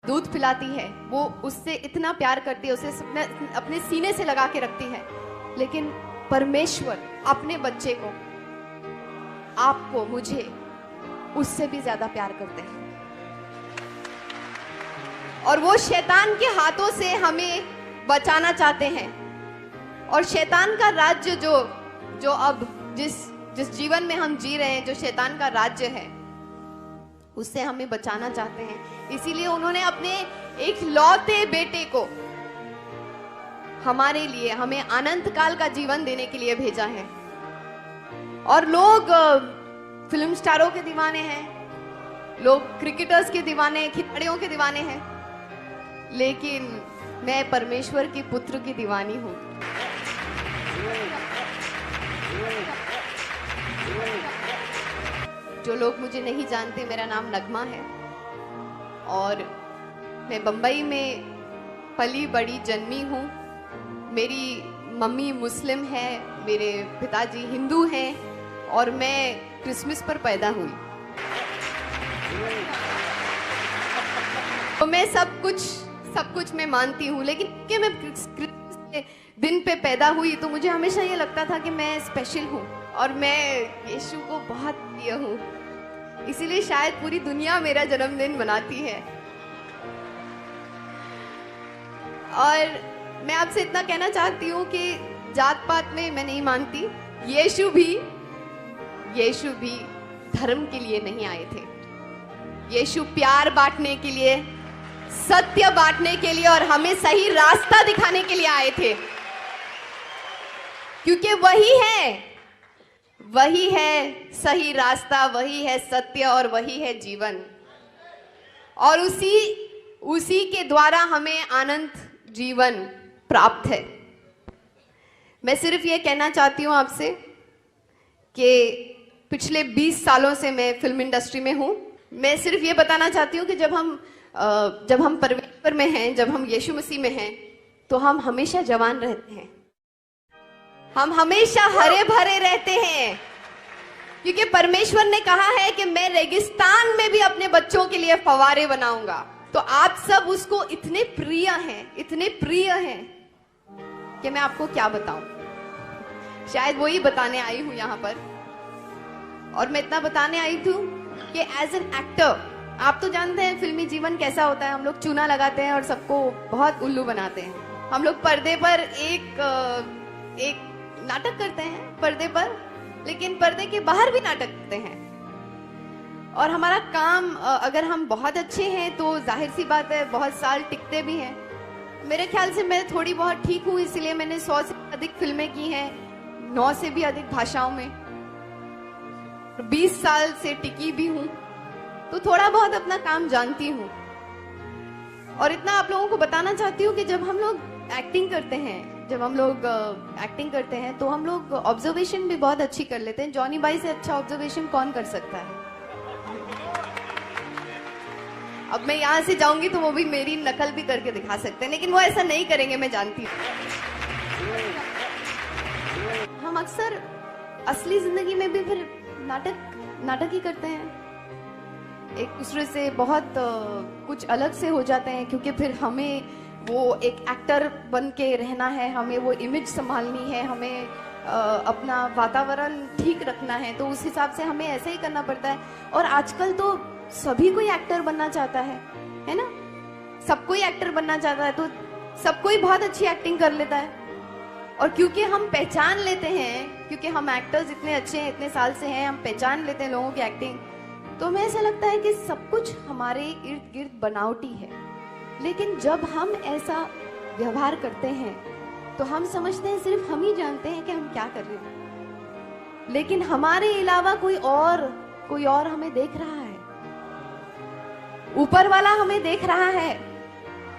दूध पिलाती है, वो उससे इतना प्यार करती है, उसे अपने सीने से लगा के रखती है, लेकिन परमेश्वर अपने बच्चे को, आपको, मुझे उससे भी ज्यादा प्यार करते हैं। और वो शैतान के हाथों से हमें बचाना चाहते हैं। और शैतान का राज्य जो अब जिस जीवन में हम जी रहे हैं, जो शैतान का राज्य है, उससे हमें बचाना चाहते हैं। इसीलिए उन्होंने अपने एक लौते बेटे को हमारे लिए, हमें अनंत काल का जीवन देने के लिए भेजा है। और लोग फिल्म स्टारों के दीवाने हैं, लोग क्रिकेटर्स के दीवाने, खिलाड़ियों के दीवाने हैं, लेकिन मैं परमेश्वर की पुत्र की दीवानी हूं। जो लोग मुझे नहीं जानते, मेरा नाम नगमा है और मैं बंबई में पली बड़ी जन्मी हूँ। मेरी मम्मी मुस्लिम है, मेरे पिताजी हिंदू हैं और मैं क्रिसमस पर पैदा हुई। तो मैं सब कुछ मैं मानती हूँ, लेकिन कि मैं क्रिसमस के दिन पे पैदा हुई तो मुझे हमेशा ये लगता था कि मैं स्पेशल हूँ और मैं यीशु को बहुत प्रिय हूँ। इसीलिए शायद पूरी दुनिया मेरा जन्मदिन मनाती है। और मैं आपसे इतना कहना चाहती हूँ कि जात पात में मैं नहीं मानती। यीशु भी धर्म के लिए नहीं आए थे। यीशु प्यार बांटने के लिए, सत्य बांटने के लिए और हमें सही रास्ता दिखाने के लिए आए थे, क्योंकि वही है सही रास्ता, वही है सत्य और वही है जीवन। और उसी के द्वारा हमें अनंत जीवन प्राप्त है। मैं सिर्फ ये कहना चाहती हूँ आपसे कि पिछले 20 सालों से मैं फिल्म इंडस्ट्री में हूँ। मैं सिर्फ ये बताना चाहती हूँ कि जब हम परमेश्वर में हैं, जब हम यीशु मसीह में हैं, तो हम हमेशा जवान रहते हैं, हम हमेशा हरे भरे रहते हैं, क्योंकि परमेश्वर ने कहा है कि मैं रेगिस्तान में भी अपने बच्चों के लिए फव्वारे बनाऊंगा। तो आप सब उसको इतने प्रिय हैं कि मैं आपको क्या बताऊं। शायद वही बताने आई हूं यहाँ पर। और मैं इतना बताने आई थी कि एज एन एक्टर, आप तो जानते हैं फिल्मी जीवन कैसा होता है। हम लोग चूना लगाते हैं और सबको बहुत उल्लू बनाते हैं। हम लोग पर्दे पर एक नाटक करते हैं पर्दे पर, लेकिन पर्दे के बाहर भी नाटक करते हैं। और हमारा काम, अगर हम बहुत अच्छे हैं तो जाहिर सी बात है बहुत साल टिकते भी हैं। मेरे ख्याल से मैं थोड़ी बहुत ठीक हूँ, इसलिए मैंने 100 से अधिक फिल्में की हैं, 9 से भी अधिक भाषाओं में, 20 साल से टिकी भी हूँ, तो थोड़ा बहुत अपना काम जानती हूँ। और इतना आप लोगों को बताना चाहती हूँ कि जब हम लोग एक्टिंग करते हैं तो हम लोग ऑब्जर्वेशन भी बहुत अच्छी कर लेते हैं। जॉनी बाई से अच्छा ऑब्जर्वेशन कौन कर सकता है। अब मैं यहाँ से जाऊंगी तो वो भी मेरी नकल भी करके दिखा सकते हैं, लेकिन वो ऐसा नहीं करेंगे, मैं जानती हूँ। हम अक्सर असली जिंदगी में भी फिर नाटक ही करते हैं, एक दूसरे से बहुत कुछ अलग से हो जाते हैं, क्योंकि फिर हमें वो एक एक्टर बन के रहना है, हमें वो इमेज संभालनी है, हमें अपना वातावरण ठीक रखना है, तो उस हिसाब से हमें ऐसे ही करना पड़ता है। और आजकल तो सभी कोई एक्टर बनना चाहता है ना, सब कोई एक्टर बनना चाहता है, तो सब कोई बहुत अच्छी एक्टिंग कर लेता है। और क्योंकि हम पहचान लेते हैं, क्योंकि हम एक्टर्स इतने अच्छे हैं, इतने साल से हैं, हम पहचान लेते हैं लोगों की एक्टिंग, तो हमें ऐसा लगता है कि सब कुछ हमारे इर्द गिर्द बनावटी है। लेकिन जब हम ऐसा व्यवहार करते हैं तो हम समझते हैं सिर्फ हम ही जानते हैं कि हम क्या कर रहे हैं, लेकिन हमारे अलावा कोई और हमें देख रहा है, ऊपर वाला हमें देख रहा है,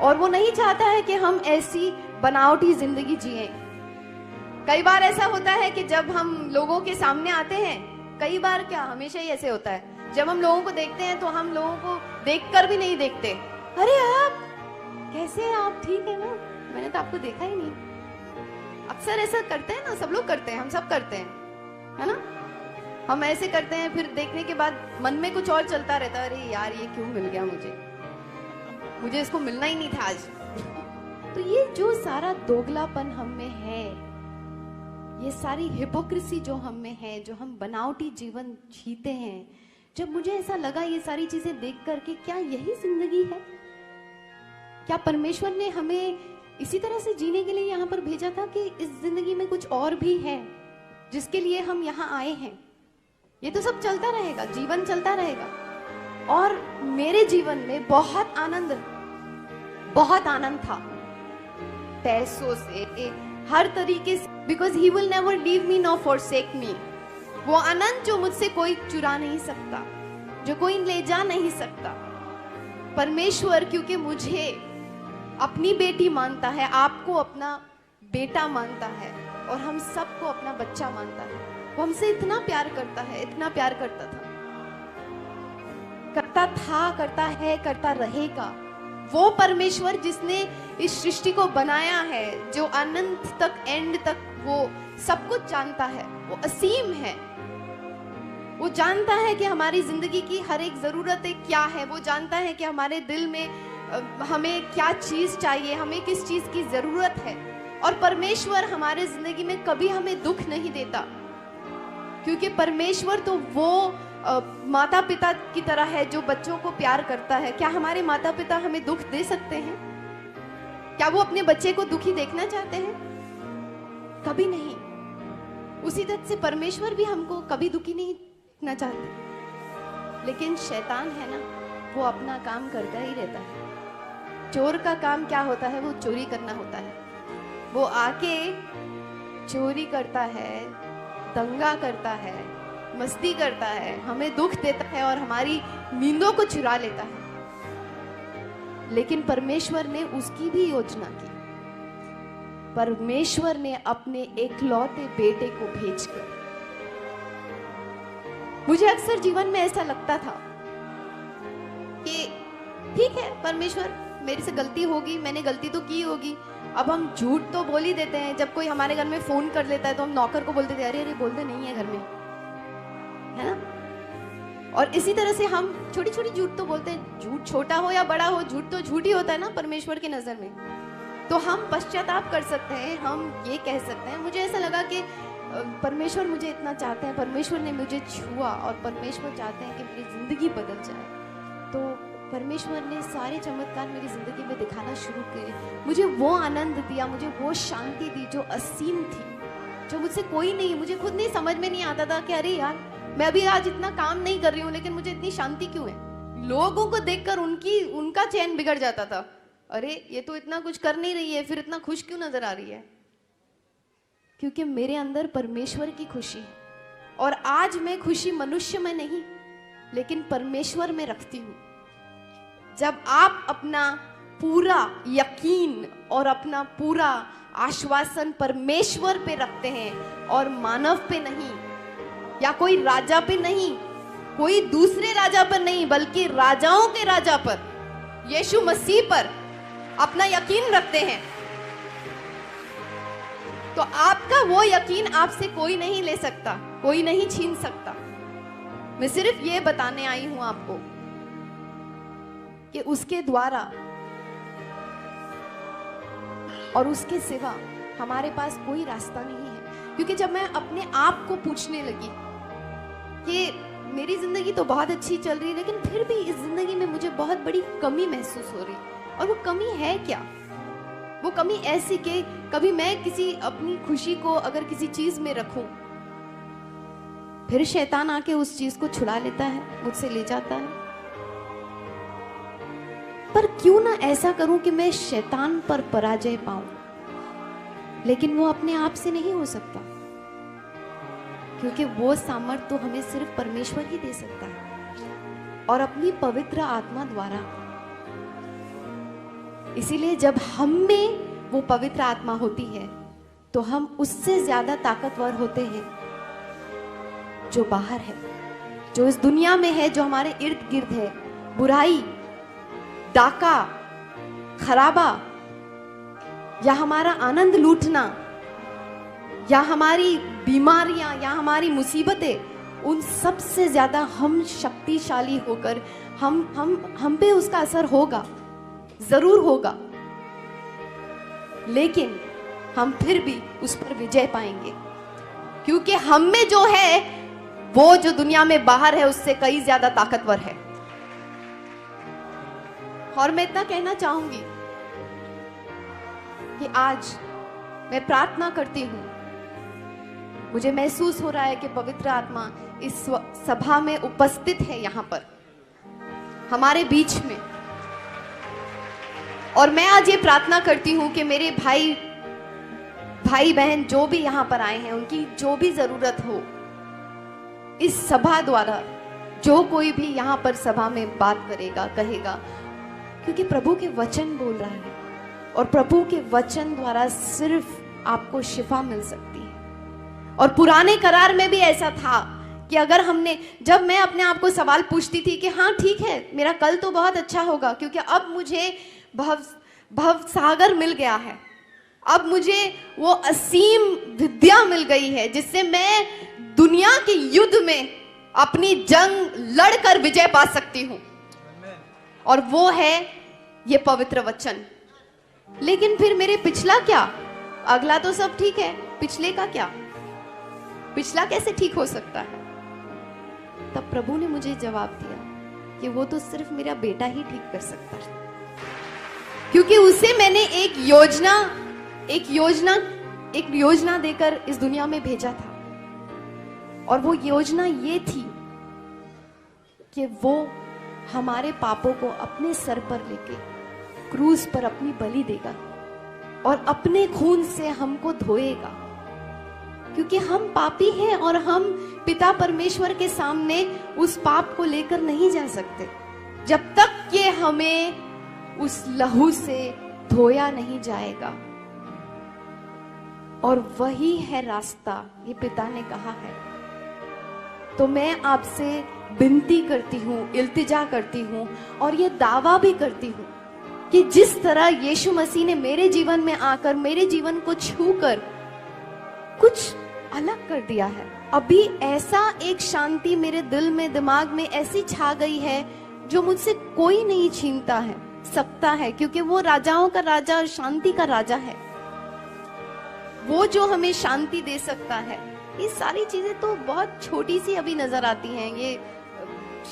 और वो नहीं चाहता है कि हम ऐसी बनावटी जिंदगी जिए। कई बार ऐसा होता है कि जब हम लोगों के सामने आते हैं, कई बार क्या, हमेशा ही ऐसे होता है, जब हम लोगों को देखते हैं तो हम लोगों को देखकर भी नहीं देखते। अरे आप कैसे हैं, आप ठीक है ना, मैंने तो आपको देखा ही नहीं। अक्सर ऐसा करते हैं ना, सब लोग करते हैं, हम सब करते हैं, है ना। हम ऐसे करते हैं, फिर देखने के बाद मन में कुछ और चलता रहता है, अरे यार ये क्यों मिल गया मुझे। मुझे इसको मिलना ही नहीं था आज। तो ये जो सारा दोगलापन हम में है, ये सारी हिपोक्रेसी जो हम में है, जो हम बनावटी जीवन जीते हैं, जब मुझे ऐसा लगा ये सारी चीजें देख कर के क्या यही जिंदगी है? क्या परमेश्वर ने हमें इसी तरह से जीने के लिए यहाँ पर भेजा था कि इस जिंदगी में कुछ और भी है जिसके लिए हम यहाँ आए हैं? ये तो सब चलता रहेगा, जीवन चलता रहेगा। और मेरे जीवन में बहुत आनंद था, पैसों से, हर तरीके से, because he will never leave me nor forsake मी। वो आनंद जो मुझसे कोई चुरा नहीं सकता, जो कोई ले जा नहीं सकता। परमेश्वर क्योंकि मुझे अपनी बेटी मानता है, आपको अपना बेटा मानता है और हम सबको अपना बच्चा मानता है, वो हमसे इतना प्यार करता है, इतना प्यार करता था, करता है, करता रहेगा। वो परमेश्वर जिसने इस सृष्टि को बनाया है, जो अनंत तक, एंड तक वो सब कुछ जानता है, वो असीम है। वो जानता है कि हमारी जिंदगी की हर एक जरूरतें क्या है, वो जानता है कि हमारे दिल में हमें क्या चीज चाहिए, हमें किस चीज की जरूरत है। और परमेश्वर हमारे जिंदगी में कभी हमें दुख नहीं देता, क्योंकि परमेश्वर तो वो माता पिता की तरह है जो बच्चों को प्यार करता है। क्या हमारे माता पिता हमें दुख दे सकते हैं? क्या वो अपने बच्चे को दुखी देखना चाहते हैं? कभी नहीं। उसी तरह से परमेश्वर भी हमको कभी दुखी नहीं देखना चाहते। लेकिन शैतान है ना, वो अपना काम करता ही रहता है। चोर का काम क्या होता है? वो चोरी करना होता है। वो आके चोरी करता है, दंगा करता है, मस्ती करता है, हमें दुख देता है और हमारी नींदों को चुरा लेता है। लेकिन परमेश्वर ने उसकी भी योजना की। परमेश्वर ने अपने एकलौते बेटे को भेजकर, मुझे अक्सर जीवन में ऐसा लगता था कि ठीक है परमेश्वर, मेरे से गलती होगी, मैंने गलती तो की होगी। अब हम झूठ तो बोल ही देते हैं। जब कोई हमारे घर में फोन कर लेता है तो हम नौकर को बोलते थे, अरे अरे बोलते नहीं है घर में, है ना। और इसी तरह से हम छोटी छोटी झूठ तो बोलते हैं। झूठ छोटा हो या बड़ा हो, झूठ तो झूठ ही होता है ना परमेश्वर की नजर में। तो हम पश्चाताप कर सकते हैं, हम ये कह सकते हैं। मुझे ऐसा लगा कि परमेश्वर मुझे इतना चाहते हैं, परमेश्वर ने मुझे छुआ और परमेश्वर चाहते हैं कि मेरी जिंदगी बदल जाए। तो परमेश्वर ने सारे चमत्कार मेरी जिंदगी में दिखाना शुरू किए। मुझे वो आनंद दिया, मुझे वो शांति दी जो असीम थी, जो मुझसे कोई नहीं, मुझे खुद नहीं समझ में नहीं आता था कि अरे यार मैं अभी आज इतना काम नहीं कर रही हूँ लेकिन मुझे इतनी शांति क्यों है। लोगों को देखकर उनका चैन बिगड़ जाता था। अरे ये तो इतना कुछ कर नहीं रही है, फिर इतना खुश क्यों नजर आ रही है? क्योंकि मेरे अंदर परमेश्वर की खुशी है। और आज मैं खुशी मनुष्य में नहीं लेकिन परमेश्वर में रखती हूँ। जब आप अपना पूरा यकीन और अपना पूरा आश्वासन परमेश्वर पे रखते हैं और मानव पे नहीं, या कोई राजा पे नहीं, कोई दूसरे राजा पर नहीं, बल्कि राजाओं के राजा पर, यीशु मसीह पर अपना यकीन रखते हैं, तो आपका वो यकीन आपसे कोई नहीं ले सकता, कोई नहीं छीन सकता। मैं सिर्फ ये बताने आई हूं आपको कि उसके द्वारा और उसके सिवा हमारे पास कोई रास्ता नहीं है। क्योंकि जब मैं अपने आप को पूछने लगी कि मेरी जिंदगी तो बहुत अच्छी चल रही है लेकिन फिर भी इस जिंदगी में मुझे बहुत बड़ी कमी महसूस हो रही, और वो कमी है क्या? वो कमी ऐसी कि कभी मैं किसी अपनी खुशी को अगर किसी चीज में रखूं, फिर शैतान आके उस चीज को छुड़ा लेता है, मुझसे ले जाता है। पर क्यों ना ऐसा करूं कि मैं शैतान पर पराजय पाऊं, लेकिन वो अपने आप से नहीं हो सकता, क्योंकि वो सामर्थ्य तो हमें सिर्फ परमेश्वर ही दे सकता है और अपनी पवित्र आत्मा द्वारा। इसीलिए जब हम में वो पवित्र आत्मा होती है तो हम उससे ज्यादा ताकतवर होते हैं जो बाहर है, जो इस दुनिया में है, जो हमारे इर्द गिर्द है। बुराई, डाका, खराबा, या हमारा आनंद लूटना, या हमारी बीमारियां, या हमारी मुसीबतें, उन सब से ज्यादा हम शक्तिशाली होकर हम पे उसका असर होगा। जरूर होगा, लेकिन हम फिर भी उस पर विजय पाएंगे, क्योंकि हम में जो है वो जो दुनिया में बाहर है उससे कई ज्यादा ताकतवर है। और मैं इतना कहना चाहूंगी कि आज मैं प्रार्थना करती हूं, मुझे महसूस हो रहा है कि पवित्र आत्मा इस सभा में उपस्थित है, यहां पर हमारे बीच में। और मैं आज ये प्रार्थना करती हूं कि मेरे भाई बहन जो भी यहां पर आए हैं, उनकी जो भी जरूरत हो, इस सभा द्वारा जो कोई भी यहां पर सभा में बात करेगा, कहेगा, क्योंकि प्रभु के वचन बोल रहा है और प्रभु के वचन द्वारा सिर्फ आपको शिफा मिल सकती है। और पुराने करार में भी ऐसा था कि अगर जब मैं अपने आप को सवाल पूछती थी कि हाँ ठीक है, मेरा कल तो बहुत अच्छा होगा, क्योंकि अब मुझे भव सागर मिल गया है, अब मुझे वो असीम विद्या मिल गई है जिससे मैं दुनिया के युद्ध में अपनी जंग लड़कर विजय पा सकती हूं, और वो है ये पवित्र वचन। लेकिन फिर मेरे पिछला क्या? अगला तो सब ठीक है, पिछले का क्या? पिछला कैसे ठीक हो सकता है? तब प्रभु ने मुझे जवाब दिया कि वो तो सिर्फ मेरा बेटा ही ठीक कर सकता है, क्योंकि उसे मैंने एक योजना देकर इस दुनिया में भेजा था। और वो योजना ये थी कि वो हमारे पापों को अपने सर पर लेके क्रूज पर अपनी बलि देगा और अपने खून से हमको धोएगा, क्योंकि हम पापी हैं और हम पिता परमेश्वर के सामने उस पाप को लेकर नहीं जा सकते जब तक कि हमें उस लहू से धोया नहीं जाएगा। और वही है रास्ता, ये पिता ने कहा है। तो मैं आपसे विनती करती हूँ, इल्तिजा करती हूँ और ये दावा भी करती हूँ कि जिस तरह यीशु मसीह ने मेरे जीवन में आकर मेरे जीवन को छूकर कुछ अलग कर दिया है, अभी ऐसा एक शांति मेरे दिल में, दिमाग में ऐसी छा गई है जो मुझसे कोई नहीं छीनता है सकता है, क्योंकि वो राजाओं का राजा और शांति का राजा है। वो जो हमें शांति दे सकता है। ये सारी चीजें तो बहुत छोटी सी अभी नजर आती हैं। ये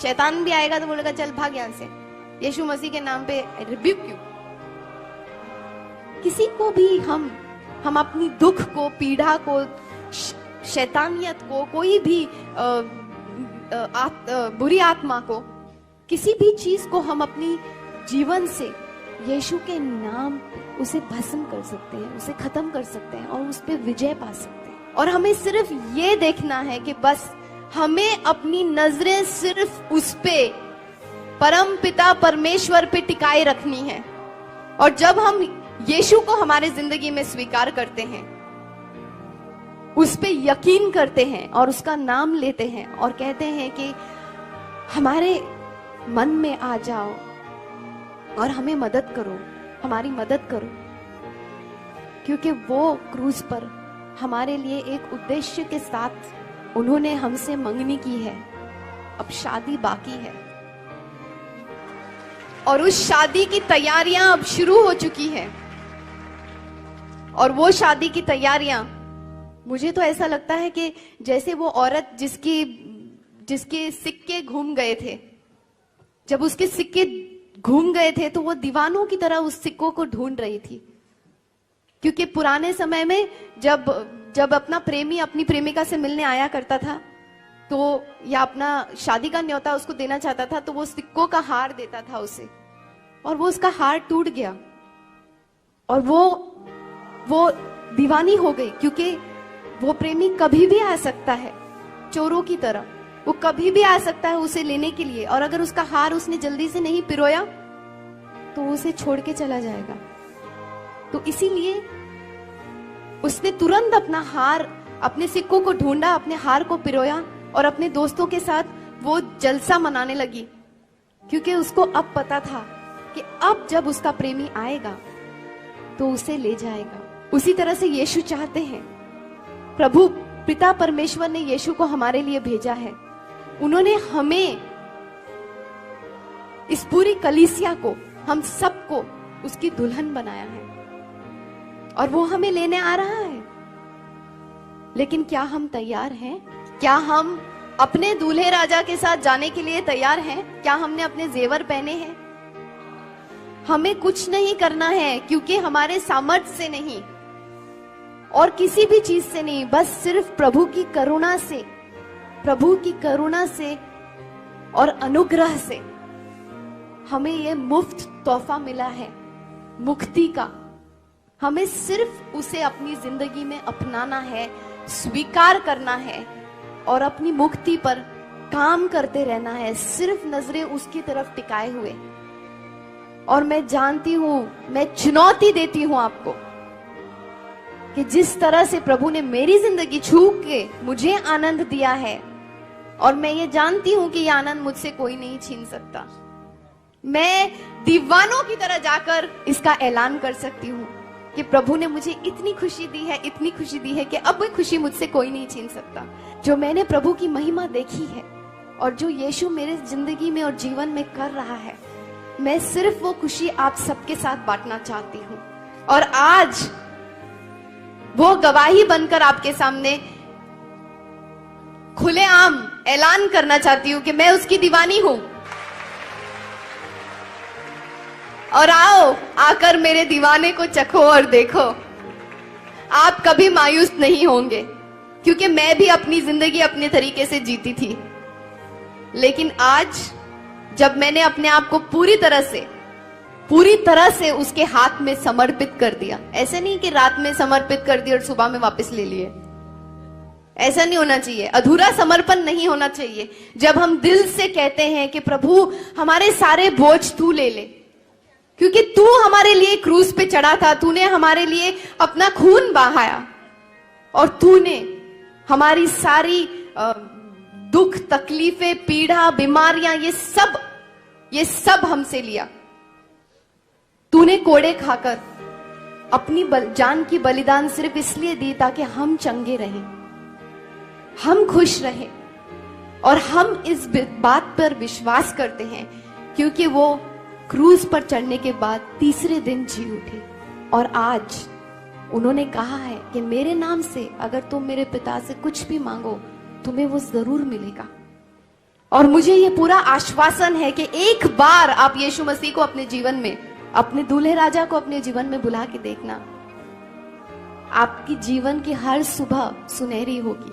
शैतान भी आएगा तो बोलेगा चल भाग यहां से, यीशु मसीह के नाम पे रिब्यूक क्यों? किसी को भी हम अपनी दुख को, पीड़ा को, शैतानियत को, कोई भी बुरी आत्मा को, किसी भी चीज को हम अपनी जीवन से यीशु के नाम उसे भस्म कर सकते हैं, उसे खत्म कर सकते हैं और उस पे विजय पा सकते हैं। और हमें सिर्फ ये देखना है कि बस हमें अपनी नजरें सिर्फ उस पे, परम पिता परमेश्वर पे टिकाए रखनी है। और जब हम यीशु को हमारे जिंदगी में स्वीकार करते हैं, उस पे यकीन करते हैं और उसका नाम लेते हैं और कहते हैं कि हमारे मन में आ जाओ और हमें मदद करो, हमारी मदद करो, क्योंकि वो क्रूज पर हमारे लिए एक उद्देश्य के साथ उन्होंने हमसे मंगनी की है। अब शादी बाकी है और उस शादी की तैयारियां अब शुरू हो चुकी है। और वो शादी की तैयारियां, मुझे तो ऐसा लगता है कि जैसे वो औरत जिसके सिक्के घूम गए थे, जब उसके सिक्के घूम गए थे तो वो दीवानों की तरह उस सिक्कों को ढूंढ रही थी। क्योंकि पुराने समय में जब अपना प्रेमी अपनी प्रेमिका से मिलने आया करता था, तो या अपना शादी का न्योता उसको देना चाहता था, तो वो सिक्कों का हार देता था उसे, और वो उसका हार टूट गया और वो दीवानी हो गई, क्योंकि वो प्रेमी कभी भी आ सकता है चोरों की तरह, वो कभी भी आ सकता है उसे लेने के लिए, और अगर उसका हार उसने जल्दी से नहीं पिरोया तो उसे छोड़ के चला जाएगा। तो इसीलिए उसने तुरंत अपना हार, अपने सिक्कों को ढूंढा, अपने हार को पिरोया और अपने दोस्तों के साथ वो जलसा मनाने लगी, क्योंकि उसको अब पता था कि अब जब उसका प्रेमी आएगा तो उसे ले जाएगा। उसी तरह से यीशु चाहते हैं, प्रभु पिता परमेश्वर ने यीशु को हमारे लिए भेजा है। उन्होंने हमें, इस पूरी कलीसिया को, हम सबको उसकी दुल्हन बनाया है और वो हमें लेने आ रहा है। लेकिन क्या हम तैयार हैं? क्या हम अपने दूल्हे राजा के साथ जाने के लिए तैयार हैं? क्या हमने अपने जेवर पहने हैं? हमें कुछ नहीं करना है, क्योंकि हमारे सामर्थ्य से नहीं और किसी भी चीज से नहीं, बस सिर्फ प्रभु की करुणा से, प्रभु की करुणा से और अनुग्रह से हमें यह मुफ्त तोहफा मिला है मुक्ति का। हमें सिर्फ उसे अपनी जिंदगी में अपनाना है, स्वीकार करना है और अपनी मुक्ति पर काम करते रहना है, सिर्फ नजरें उसकी तरफ टिकाए हुए। और मैं जानती हूं, मैं चुनौती देती हूं आपको कि जिस तरह से प्रभु ने मेरी जिंदगी छू के मुझे आनंद दिया है, और मैं ये जानती हूं कि यह आनंद मुझसे कोई नहीं छीन सकता, मैं दीवानों की तरह जाकर इसका ऐलान कर सकती हूं कि प्रभु ने मुझे इतनी खुशी दी है, इतनी खुशी दी है कि अब वह खुशी मुझसे कोई नहीं छीन सकता। जो मैंने प्रभु की महिमा देखी है और जो यीशु मेरे जिंदगी में और जीवन में कर रहा है, मैं सिर्फ वो खुशी आप सबके साथ बांटना चाहती हूँ। और आज वो गवाही बनकर आपके सामने खुलेआम ऐलान करना चाहती हूँ कि मैं उसकी दीवानी हूं। और आओ, आकर मेरे दीवाने को चखो और देखो, आप कभी मायूस नहीं होंगे, क्योंकि मैं भी अपनी जिंदगी अपने तरीके से जीती थी। लेकिन आज जब मैंने अपने आप को पूरी तरह से उसके हाथ में समर्पित कर दिया, ऐसे नहीं कि रात में समर्पित कर दिया और सुबह में वापस ले लिए, ऐसा नहीं होना चाहिए, अधूरा समर्पण नहीं होना चाहिए। जब हम दिल से कहते हैं कि प्रभु हमारे सारे बोझ तू ले ले, क्योंकि तू हमारे लिए क्रूस पे चढ़ा था, तूने हमारे लिए अपना खून बहाया और तूने हमारी सारी दुख, तकलीफें, पीड़ा, बीमारियां, ये सब हमसे लिया। तूने कोड़े खाकर अपनी जान की बलिदान सिर्फ इसलिए दी ताकि हम चंगे रहें, हम खुश रहें। और हम इस बात पर विश्वास करते हैं क्योंकि वो क्रूस पर चढ़ने के बाद तीसरे दिन जी उठे। और आज उन्होंने कहा है कि मेरे नाम से अगर तुम मेरे पिता से कुछ भी मांगो तुम्हें वो जरूर मिलेगा। और मुझे ये पूरा आश्वासन है कि एक बार आप यीशु मसीह को अपने जीवन में, अपने दूल्हे राजा को अपने जीवन में बुला के देखना, आपकी जीवन की हर सुबह सुनहरी होगी।